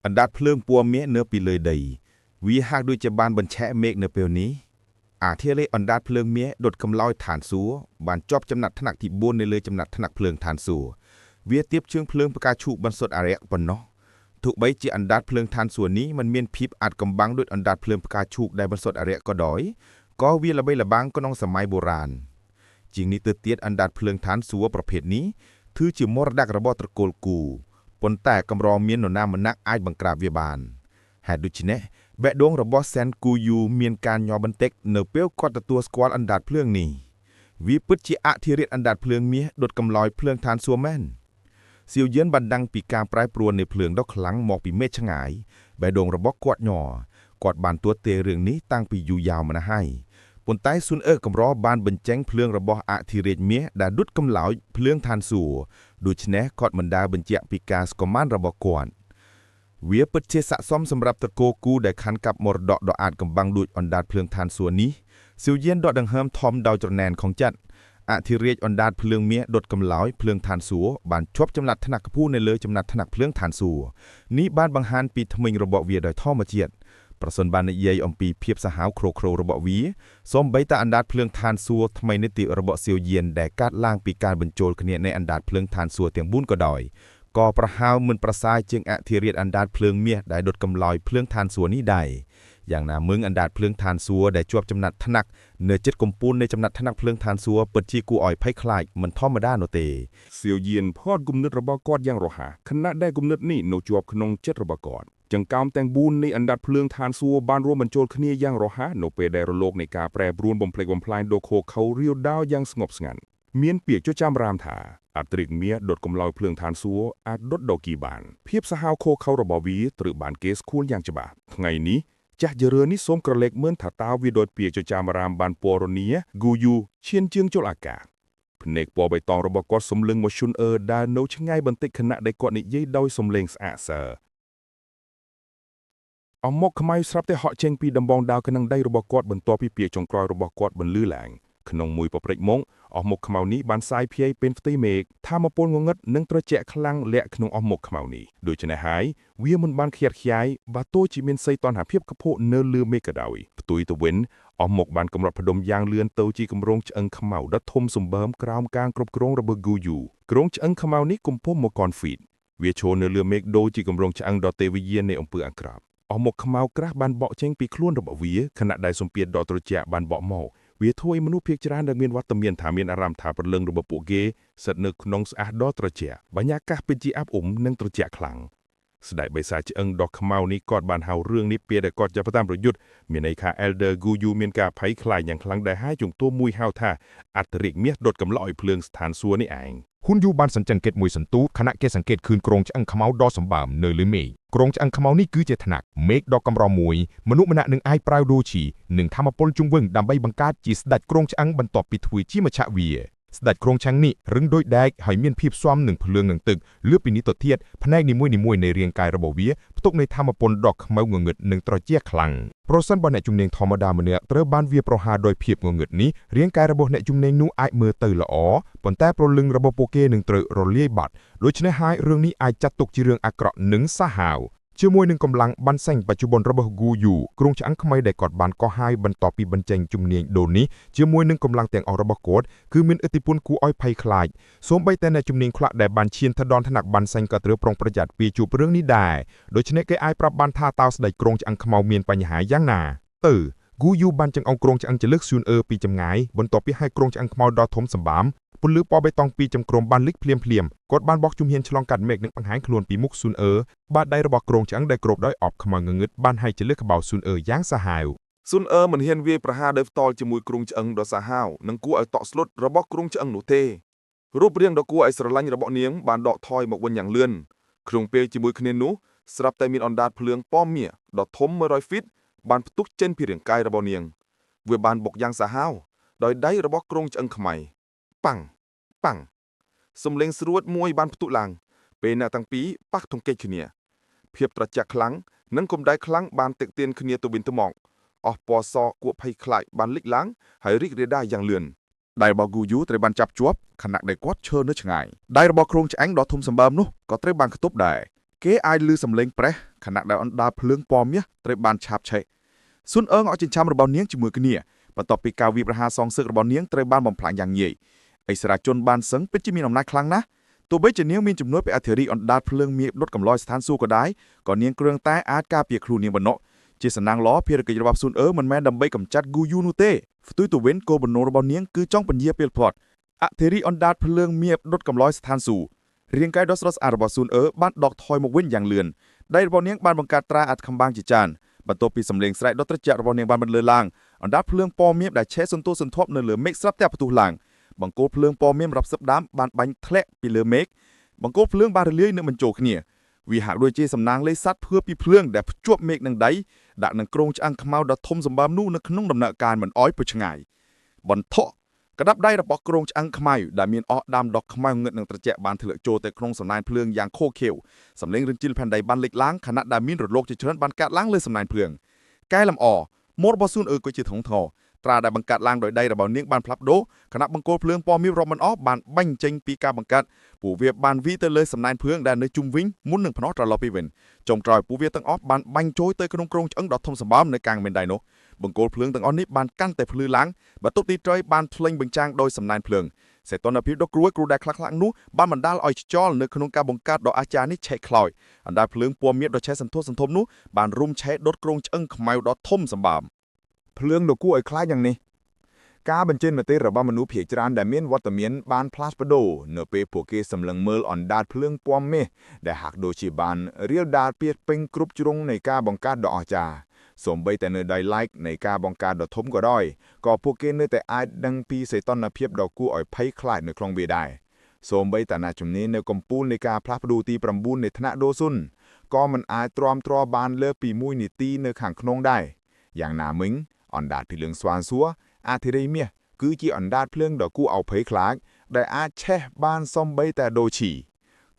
อันดัดเพลิงปัวเมียเนื้อปีเลยใดวิหากด้วยจะบานบันแชะเมฆเนื้อเปียวนี้เที่ยเลอันดัดเพลิงเมียดดกำลอยฐานสัวบานจอบจำหนัดถนักที่บนในเลยจำหนัดถนักเพลิงฐานสัวเวียเตียบเชิงเพลิงประกาชูบรรสดอะไรปนเนาะถูกใบจีอันดัดเพลิงฐานสัวนี้มันเมียนพิบอาจกำบังด้วยอันดัดเพลิงประกาชูได้บรรสดอะไรก็ดอยก็เวียละใบละบังก็น้องสมัยโบราณจริงนี้เตียดอันดัดเพลิงฐานสัวประเภทนี้ถือจิมรดักระบอตระโกลกูปนแต่กำรองเมียนหนามันนักไอ้บังกราบเวียบานหาดูชิเนะแบะดวงระบอแซนกูยูเมียนการยอบันเต็กเนเปียวกอดตัวสควอลอันดัดเพลิงนี้วิปุจิอะที่เรียดอันดัดเพลิงเมียดดกำลอยเพลิงทานซัวแมนเสียวเยือนบันดังปีกาปลายปรวนในเพลิงดอกขลังหมอกปีเมฆชงายแบะดวงระบอกอดหย่อกอดบานตัวเตเรื่องนี้ตั้งปีอยู่ยาวมาให้ปนใต้ซุนกำรอบานบันแจ้งเพลิงระบออะที่เรียดเมียดาดุดกำลอยเพลิงทานสัวดูชนะกอดมันดาบันเจปีกาสกมันระบอกอนเวียเปิดเชสะซ้อมสำหรับตะโกกูได้คันกับมรดกดออาจกำบังดูดอันดาดเพลิงทานส่วนนี้ซิวเย็นดอดังเฮิมทอมดาวจรแนนของจัดอาทิเรียอันดาดเพลิงเมียดดกำลอยเพลิงทานสัวบานชบจำนัดถนักผู้ในเลยจำนัดถนักเพลิงทานสัวนี้บ้านบางฮานปีทมิงระบบเวียดอยท่อมาเจียดประสนบานในเยยอมปีเพียบสหาวโครโครระบบวีส้มใบตาอันดาดเพลิงทานสัวทำไมนิติระบบซิวเย็นแดกาดล่างปีการบรรโจลขเนียในอันดาดเพลิงทานสัวเตียงบุญก็ดอยก่อประหาวมันประสายจึงอธิเรียดอันดาดเพลิงเมียได้ดดกำลอยเพลิงทานสัวนี้ได้อย่างนามึงอันดาดเพลิงทานสัวได้จวบจำนัดถนักเนื้อจิตกมปูนในจำนัดถนักเพลิงทานสัวเปิดที่กูอ่อยไพ่คลายมันท่อมาด้านโนเตเสียวเยียนพอดกุมนึดระบกอดยังรอหาคณะได้กุมนึดนี่โนจวบขนงเจ็ดระบกอดจังกามแต่งบูนในอันดัดเพลิงทานสัวบานรวมบรรโจลคเนียยังรอหาโนเปได้ระโลกในการแปรบรวนบ่มเพลงบ่มพลายโดโคเขาเรียวดาวยังสงบสงันเมียนเปียกจ้าจามรามถาอัตริกเมียดดกำลอยเพลิงทานซัวอาจดดดอกกีบานเพียบสหาวโคเขาระบวีตรึบานเกสคูลอย่างจะบาไงนี้จากเจริญนิสมกระเล็กเมื่อถาตาวิโดดเปียกจ้าจามรามบานปอรเนียกูยูเชียนเจียงโจลอากาศพเนกปอใบตองระบกอดสมลึงมาชุนดาโนชง่ายบันติขณะได้กอดนิยัยดอยสมเลงสะเสอเอามกขมายสรับแต่เหาะเชงปีดำบองดาวกนังได้ระบกอดบนตัวพี่เปียกจงกรอยระบกอดบนลื่อแหลงขนมมวยปะเปรกมงออกหมกขมาวนี้บานทรายเพียเป็นฟตีเมกถ้ามาปนงงดนึ่งตระเจาะคลังและขนมออกหมกขมาวนี้โดยชนะหายเวียมันบานเขียดขยายบาโตจิเมนไซตอนหาเพียบกระโพเนื้อเลือเมกระดาวิตุยตะเว้นออกหมกบานกำลับพดมยางเลือนเตาจีกำรงเชิงขมาวดัดทมสมเบิมกราวกลางกรบกรงระเบิดกูอยู่กรงเชิงขมาวนี้กุมพมมกรฟีดเวียโชเนื้อเลือเมกโดจีกำรงเชิงดอเตวิเยนในองค์เปืออังกราบออกหมกขมาวกระบานเบาเชงปีคล้วนระเบิดเวียขณะได้สมเปียดดอตระเจาะบานเบาเมาเวียถ้วยมนุษย์เพียงจราดังเมียนวัดตะเมียนถาเมียนอารามถาประเลิงระบบปุเกสัตนึกนองสอาดอตระเจาะบรรยากาศเป็นจีอับนั่งตระเจาะคลังสดายใบสาจิอังดอกขมาวนี้กอดบานเฮาเรื่องนี้เปียแต่กอดจะประตามประยุทธ์เมียในคาเอลเดอร์กูยูเมียนกาไผ่คลายอย่างคลังได้ให้จุงตัวมุยเฮาท่าอัตริกเมียดดกำลอยเพลิงสถานซัวนี่เองหุ่นยูบานสันจังเกตมวยสันตูคณะเกสังเกตคืนกรงจะอังขมาวดอสมบามเนลือเมย์กรงจะอังขมาวนี่คือเจตนักเมกดอกกำรอมวยมนุษย์มณะหนึ่งไอปลายดูฉีหนึ่งทำมาปนจุงเวงดำใบบังการจีสดัดกรงจะอังบรรทบปิดถุยที่มาชะเวียสดัดกรงชังนี่รึงโดยแดกหอยเมียนพีบซ้อมหนึ่งเพลืองหนึ่งตึกเลือปีนี้ตัวเทียดพนักนิมวยในเรียงกายระบบเวียตกในทำมาปนดอกขมาวเงืดหนึ่งตรเจียคลังโปรซันบอลในจุมเนงธรรมดาเมื่อเตอบ้านเวียโปรหาโดยเพียบเงืดนี้เรียงกายระบบในจุมเนงนู้ไอเมื่อเตอละอ๋อปนแต่โปรลึงระบบโปเกหนึ่งเตอโรเลียบัดโดยชนะหายเรื่องนี้ไอจัดตกจีเรื่องอักระหนึ่งสหาวเชื่อมวยหนึ่งกำลังบันเซ็งปัจจุบันระบบกูอยู่กรุงช้างขมายได้กอดบานก็ให้บรรทบปีบรรเจงจุมเนียงโดนนี้เชื่อมวยหนึ่งกำลังแต่งออกระบบโกดคือมินอติปุนกูอ้อยไผ่คลายสวมใบแต่ในจุมเนียงคละได้บันเชียนทดอนถนักบันเซ็งกระเตือปรองประหยัดปีจูบเรื่องนี้ได้โดยชนะเกไอปรับบันท่าตาวสไลกรุงช้างขมายเมียนปัญหาย่างนากูอยู่บันจังเอากรงช้างจะเลือกซูนปีจำไงบนต่อปีให้กรงช้างขมายดอทมสบามปุลือปอใบตองปีจำกรมบ้านลิกเพลียมกดบ้านบอกจุมเฮียนฉลองกัดเมกหนึ่งปังหายขลวนปีมุกซุนบ้านได้ระบอกกรงจังได้กรบได้ออบขมังเงึดบ้านให้จะเลือกขบ่าวซุนย่างสหายซุนเหมือนเฮียนเวียประหาเดฟตอลจมวยกรุงจังดอสหาวนังกูไอต่อสลุดระบอกกรุงจังหนูเทรูปเรียงดอกกูไอสระลันระบอกเนียงบานดอกทอยหมกวันอย่างเลื่อนครุงเปยจมวยคเนนูสลับแต่มีอันดาดเพลืองป้อมเมียดอกทมเมื่อรอยฟิตบานตุกเจนพิเรียงกายระบอกเนียงเวบานบกยางสหาวโดยได้ระบอกกรุงจังขมัยปังสมเลงสรวดมวยบานประตูหลังเป็นนาตังปีปักทงเกชเนียเพียบตระจักครั้งนั้นคมได้ครั้งบานเตกเตียนคเนียตัวบินตะมอกออกปอซอกวบไพคลายบานลิกล้างหายริกเรได้อย่างเลือนได้บอกกูยูเตรบันจับจวบขณะได้กวดเชิญนึกง่ายได้บอกโครงจะแองดอทุมสมบัมนุก็เตรบันกระตุบได้ គេអាចលឺសំឡេងប្រេះខណៈដែលអណ្ដាតភ្លើងពណ៌មាសត្រូវបានឆាបឆេះស៊ុនអើងអកចិញ្ចាំរបស់នាងជាមួយគ្នាបន្ទាប់ពីការវាយប្រហារសងសឹករបស់នាងត្រូវបានបំផ្លាញយ៉ាងងាយឥស្រាជនបានសឹងពិតជាមានអំណាចខ្លាំងណាស់ទោះបីជានាងមានជំនួយពីអធិរាជអណ្ដាតភ្លើងមាសដុតកំឡោយស្ថានសួគ៌ក៏ដោយក៏នាងគ្រឿងតែអាចការពារខ្លួននាងប៉ុណ្ណោះជាសំណាងល្អភារកិច្ចរបស់ស៊ុនអើមិនមែនដើម្បីកម្ចាត់ហ្គូយូនោះទេផ្ទុយទៅវិញគោលបំណងរបស់នាងគឺចង់ពន្យាពេលផាត់អធិរាជអណ្ដាតភ្លើងមាសដុតកំឡោយស្ថានសួគ៌រាងកាយដ៏ស្រស់ស្អាតរបស់ស៊ុនអើបានដកថយមកវិញយ៉ាងលឿនដៃរបស់នាងបានបង្កើតត្រាអត្ថខម្បាំងជាច្រើនបន្ទាប់ពីសំឡេងស្រែកដ៏ត្រជាក់របស់នាងបានបន្លឺឡើងអណ្ដាតភ្លើងពណ៌មាសដែលឆេះសន្ទុះសន្ធាប់នៅលើមេឃស្រាប់តែផ្ទុះឡើងបង្គោលភ្លើងពណ៌មាសរាប់សិបដើមបានបាញ់ធ្លាក់ពីលើមេឃបង្គោលភ្លើងបានរលាយនឹងបញ្ចូលគ្នាវាហាក់ដូចជាសំណាងលេខស័ព្ទភឿពីភ្លើងដែលភ្ជាប់មេឃនឹងដៃដាក់នឹងគ្រោងឆ្អឹងខ្មៅដ៏ធំសម្បើមនោះនៅក្នុងដំណើរការមិនអោយពុះឆ្ងាយបន្ថក់ក្តាប់ដៃរបស់គ្រោងឆ្អឹងខ្មៅដែលមានអស់ដាំដុកខ្មៅងឹតនឹងត្រជាក់បានធ្លាក់ចូលទៅក្នុងសំណាញ់ភ្លើងយ៉ាងខូខៀវសំឡេងរញ្ជីលផែនដីបានលេចឡើងខណៈដែលមានរលកជាច្រើនបានកាត់ឡើងលើសំណាញ់ភ្លើងកែលម្អម៉ូតរបស់ស៊ុនអើក៏ជាថងថត្រាដែលបង្កាត់ឡើងដោយដៃរបស់នាងបានផ្លាស់ប្ដូរខណៈបង្គោលភ្លើងពណ៌មាសរាប់មិនអស់បានបាញ់ចេញពីការបង្កាត់ពួកវាបានវាយទៅលើសំណាញ់ភ្លើងដែលនៅជុំវិញមុននឹងភ្នោះត្រឡប់ពីវិញចុងក្រោយពួកវាទាំងអស់បានបាញ់ចូលទៅក្នុងគ្រោងឆ្អឹងដ៏ធំសម្បើមនៅកាំងមែនដៃនោះបង្គោលភ្លើងទាំងអស់នេះបានកាន់តែភ្លឺឡើងបន្ទប់ទីត្រីបានធ្លេញបញ្ចាំងដោយសំណាញ់ភ្លើងសេតនភាពដ៏គ្រួដែលខ្លះៗនោះបានបណ្ដាលឲ្យខ្យល់នៅក្នុងការបង្កើតដ៏អស្ចារ្យនេះឆេះខ្លោចអណ្ដាតភ្លើងពណ៌មាសដ៏ឆេះសន្ធោសន្ធំនោះបានរុំឆេះដុតគ្រោងឆ្អឹងខ្មៅដ៏ធំសម្បើមភ្លើងដ៏គួរឲ្យខ្លាចយ៉ាងនេះការបញ្ចេញមតិរបស់មនុស្សភាគច្រើនដែលមានវត្តមានបានផ្លាស់ប្ដូរនៅពេលពួកគេសម្លឹងមើលអណ្ដាតភ្លើងពណ៌មាសដែលហាក់ដូចជាបានរាលដាលពាសពេញគ្រប់ជ្រុងនៃការបង្កើតដ៏អស្ចារ្យសូម្បីតែនៅដោយឡែកនៃការបង្កើតដ៏ធំក៏ដោយក៏ពួកគេនៅតែអាចដឹងពីសីតុណ្ហភាពដ៏គួរឲ្យភ័យខ្លាចនៅក្នុងវាដែរសូម្បីតែអ្នកជំនាញនៅកំពូលនៃការផ្លាស់ប្ដូរទី9នៃថ្នាក់ដូស៊ុនក៏មិនអាចទ្រាំទ្របានលើពី1នាទីនៅខាងក្នុងដែរយ៉ាងណាមិញអណ្ដាតភ្លើងស្វានសួរអធិរាជមាសគឺជាអណ្ដាតភ្លើងដ៏គួរឲ្យភ័យខ្លាចដែលអាចឆេះបានសូម្បីតែដូចឈី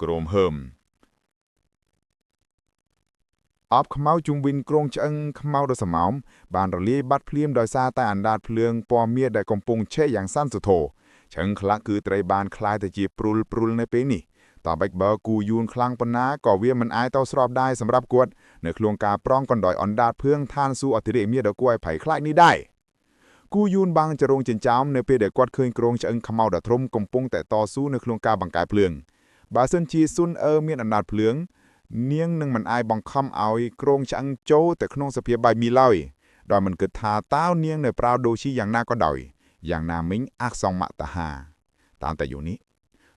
ក្រមហើមអបខ្មៅជុំវិញគ្រោងឆ្អឹងខ្មៅដ៏សម្មបានរលាយបាត់ភ្លាមដោយសារតែអណ្ដាតភ្លើងពណ៌មាសដែលកំពុងឆេះយ៉ាងសន្តិធម៌ឆ្អឹងខ្លះគឺត្រូវបានคล้ายទៅជាព្រុលនៅពេលនេះតបិចបើគូយួនខ្លាំងប៉ុណ្ណាក៏វាមិនអាចទៅស្របដែរសម្រាប់គាត់នៅក្នុងការប្រងកណ្ដោយអណ្ដាតភ្លើងឋានសួគ៌អធិរាជមាសដ៏គួរឲ្យភ័យខ្លាចនេះដែរគូយួនបាំងចរងចិញ្ចើមនៅពេលដែលគាត់ឃើញគ្រោងឆ្អឹងខ្មៅដ៏ធំកំពុងតែតស៊ូនៅក្នុងការបង្កាយភ្លើងបើសិនជាស៊ុនអើមានអណ្ដាតភ្លើងនាងនឹងមិនអាចបង្ខំឲ្យគ្រោងឆ្អឹងចូលទៅក្នុងសភាពបែបនេះឡើយដោយមិនគិតថាតើនាងនៅប្រៅដូជីយ៉ាងណាក៏ដោយយ៉ាងណាមិញអាក់សងម៉ាក់តាហាតាមតែយូនេះ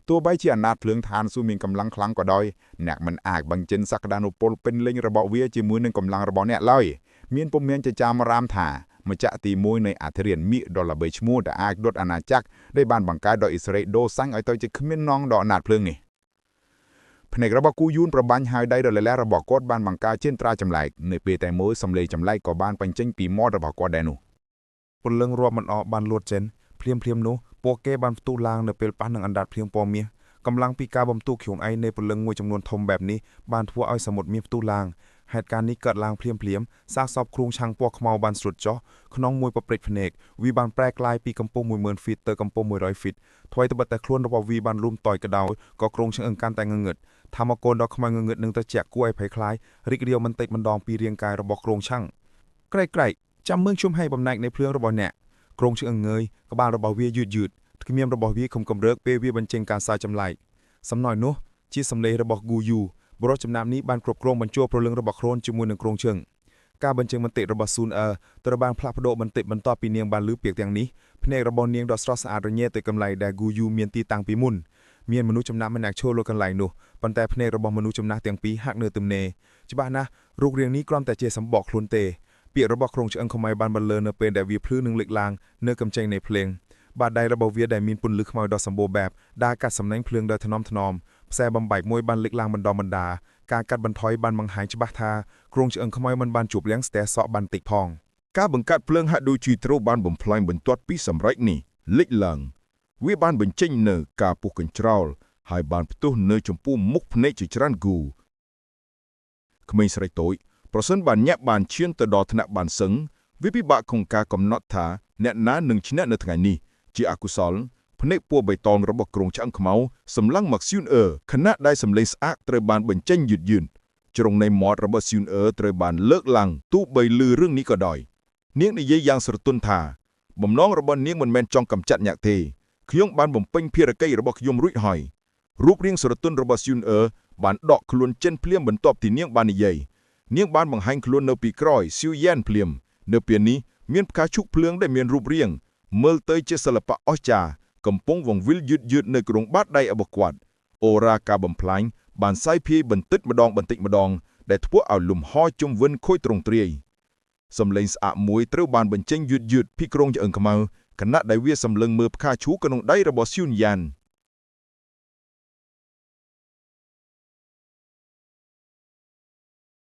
ទោះបីជាអណ្ដាតភ្លើងឋានសួគ៌មានកម្លាំងខ្លាំងក៏ដោយអ្នកមិនអាចបញ្ចេញសក្តានុពលពេញលេញរបស់វាជាមួយនឹងកម្លាំងរបស់អ្នកឡើយមានពុំមានចិញ្ចាមរាមថាម្ចាក់ទី1នៃអធិរាជមាសដ៏ល្បីឈ្មោះដែលអាចដុតអាណាចក្រដែលបានបង្កើតដោយអ៊ីស្រាអែលដូសាញ់ឲ្យទៅជាគ្មាននងដល់អណ្ដាតភ្លើងនេះភ្នែករបស់គូយួនប្របាញ់ហើយដៃដ៏លះរបស់គាត់បានបង្កើតជាត្រាចម្លែកនៅពេលតែមួយសំឡេងចម្លែកក៏បានបញ្ចេញពីមាត់របស់គាត់ដែរនោះពលលឹងរាប់មិនអស់បានលួតចេញភ្លាមនោះពួកគេបានផ្ទុះឡើងនៅពេលប៉ះនឹងអណ្ដាតភ្លៀងពណ៌មាសកម្លាំងពីការបំទុះខ្លួនឯងនៃពលលឹងមួយចំនួនធំបែបនេះបានធ្វើឲ្យសមុទ្រមាសផ្ទុះឡើងហេតុការណ៍នេះកើតឡើងភ្លាមសាកសពគ្រូងឆាំងពណ៌ខ្មៅបានស្រុតចុះក្នុងមួយប៉ព្រិចភ្នែកវាបានប្រែក្លាយពីកម្ពស់10000 ហ្វីតទៅកម្ពស់100 ហ្វីតថ្មីត្បិតតែខ្លួនរបស់វាបានលូមតយក្តោយក៏គ្រោងឆ្អឹងកាន់តែងងឹតថាមកកូនដ៏ខ្មៅងងឹតនឹងត្រជាក់គួរឲ្យភ័យខ្លាចរីករាវមិនតិចម្ដងពីរាងកាយរបស់គ្រោងឆាំងក្រែកចាំមើលជុំឲ្យបំណែកនៃភ្លើងរបស់អ្នកគ្រោងឆ្អឹងងើយក្បាលរបស់វាយឺតគ្មានរបស់វាខំរើកពេលវាបញ្ចេញការសាយចម្លែកសំណោយនោះជាសម្លេងរបស់គូយូបរិយាចំណាប់នេះបានគ្រប់គ្រងបញ្ចូលប្រលឹងរបស់ខ្លួនជាមួយនឹងគ្រោងឆ្អឹងការបញ្ចេញមតិរបស់ស៊ុនអើត្រូវបានផ្លាស់ប្ដូរបន្តិចបន្ទាប់ពីនាងបានឮពាក្យទាំងនេះភ្នែករបស់នាងដ៏ស្រស់ស្អាតរញ៉េទៅកន្លែងដែលគូយូមានទីតាំងពីមុនមានមនុស្សចំណាប់ម្នាក់ឈរលើកន្លែងនោះប៉ុន្តែភ្នែករបស់មនុស្សចំណាស់ទាំងពីរហាក់នៅទំនេរច្បាស់ណាស់រូបរាងនេះគ្រាន់តែជាសម្បកខ្លួនទេពាក្យរបស់គ្រោងឆ្អឹងខ្មែរបានបន្លឺនៅពេលដែលវាភ្លឺនឹងលេចឡើងនៅកំចែងនៃភ្លើងបាតដៃរបស់វាដែលមានពន្លឺខ្មៅដ៏សម្បូរបែបដើរកាត់សំណាញ់ភ្លើងដោយថ្នមផ្សែបំបែកមួយបានលេចឡើងបណ្ដាការកាត់បន្ថយបានបង្ហាញច្បាស់ថាគ្រោងឆ្អឹងខ្មៅមិនបានជួបលាងស្ទះសក់បានតិចផងការបង្កាត់ភ្លើងហាក់ដូចជាត្រូវបានបំផ្លាញបន្ទាត់ពីសម្រេចនេះលេចឡើងវាបានបញ្ចេញនៅការពុះកញ្ច្រោលហើយបានផ្ទុះនៅចំពោះមុខភ្នែកជាច្រើនគូក្មេងស្រីតូចប្រសិនបានញាក់បានឈានទៅដល់ថ្នាក់បានសឹងវាពិបាកក្នុងការកំណត់ថាអ្នកណានឹងឈ្នះនៅថ្ងៃនេះជាអកុសល ភ្នែកពណ៌បៃតងរបស់គ្រោងឆ្អឹងខ្មៅសម្លឹងមកស៊ូនខណៈដែលសម្លេងស្អាតត្រូវបានបញ្ចេញយឺតៗជ្រុងនៃមាត់របស់ស៊ូនត្រូវបានលើកឡើងទោះបីឮរឿងនេះក៏ដោយនាងនិយាយយ៉ាងស្រទន់ថាបំណងរបស់នាងមិនមែនចង់កម្ចាត់ញាក់ទេខ្ញុំបានបំពេញភារកិច្ចរបស់ខ្ញុំរួចហើយរូបរាងស្រទន់របស់ស៊ូនបានដកខ្លួនចេញភ្លាមបន្ទាប់ពីនាងបាននិយាយនាងបានបង្ហាញខ្លួននៅពីក្រោយស៊ូយ៉ែនភ្លាមនៅពេលនេះមានផ្កាឈូកភ្លើងដែលមានរូបរាងមើលទៅជាសិល្បៈអស្ចារ្យកំពុងវង្វិលយឺតៗនៅក្រោមបាតដៃរបស់គាត់អូរ៉ាការបំផ្លាញបានសាយភាយបន្តិចម្ដងដែលធ្វើឲ្យលំហជុំវិញខូចទ្រង់ទ្រាយសំឡេងស្អាតមួយត្រូវបានបញ្ចេញយឺតៗពីគ្រោងឆ្អឹងខ្មៅខណៈដែលវាសម្លឹងមើលផ្កាឈូកក្នុងដៃរបស់ស៊ូនយ៉ាន